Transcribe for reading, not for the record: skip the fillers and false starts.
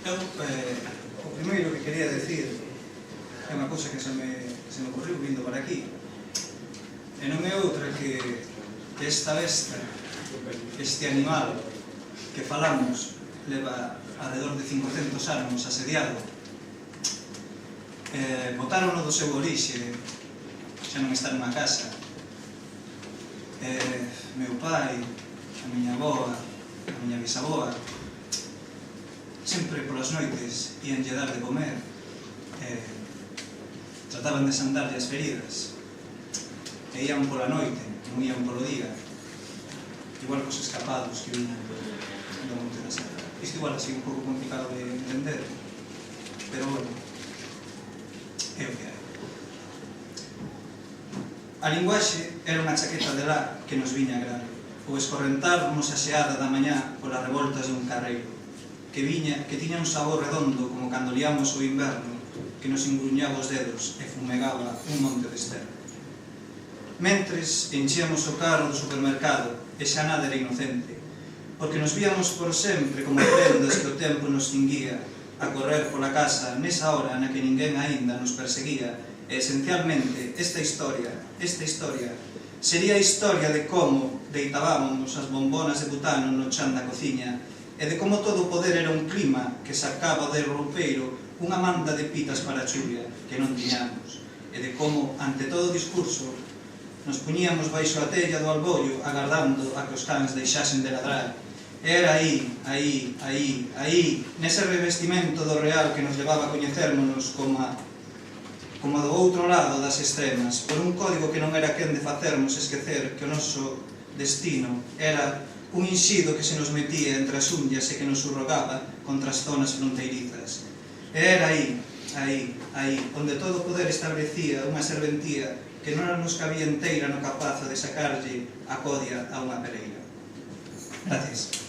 O primeiro que quería decir é unha cousa que se me ocorreu vindo para aquí, e non é outra que esta besta, este animal que falamos leva alrededor de 500 anos asediado. Botárono do seu orixe, xa non está nunha casa. Meu pai, a miña avoa, a miña bisaboa, sempre polas noites íanlle dar de comer, trataban de sandarlle as feridas, e ían pola noite, non ían polo día, igual cos escapados que viñan do Monte da Serra. Isto igual así un pouco complicado de entender, pero bueno, é o que hai. A linguaxe era unha chaqueta de lá que nos viña a grave, o escorrentarnos a xeada da mañá polas revoltas dun carreiro, que tiña un sabor redondo como cando liamos o inverno, que nos engruñaba os dedos e fumegaba un monte de esterco. Mentres enchíamos o carro do supermercado e xa nada era inocente, porque nos víamos por sempre como prendas que o tempo nos cinguía a correr pola casa nesa hora na que ninguén aínda nos perseguía. E esencialmente esta historia sería a historia de como deitábamos as bombonas de butano no chan da cociña e de como todo o poder era un clima que sacaba de roupeiro unha manda de pitas para a chuvia que non tiñamos, e de como, ante todo o discurso, nos puñíamos baixo a tella do albollo agardando a que os cans deixasen de ladrar. E era aí, nese revestimento do real que nos levaba a coñecérmonos como do outro lado das extremas, por un código que non era quen de facermos esquecer que o noso destino era un inxido que se nos metía entre as unhas e que nos surrogaba contra as zonas fronteirizas. E era aí, onde todo o poder establecía unha serventía que non nos cabía inteira no capazo de sacarlle a codia a unha pereira. Gracias.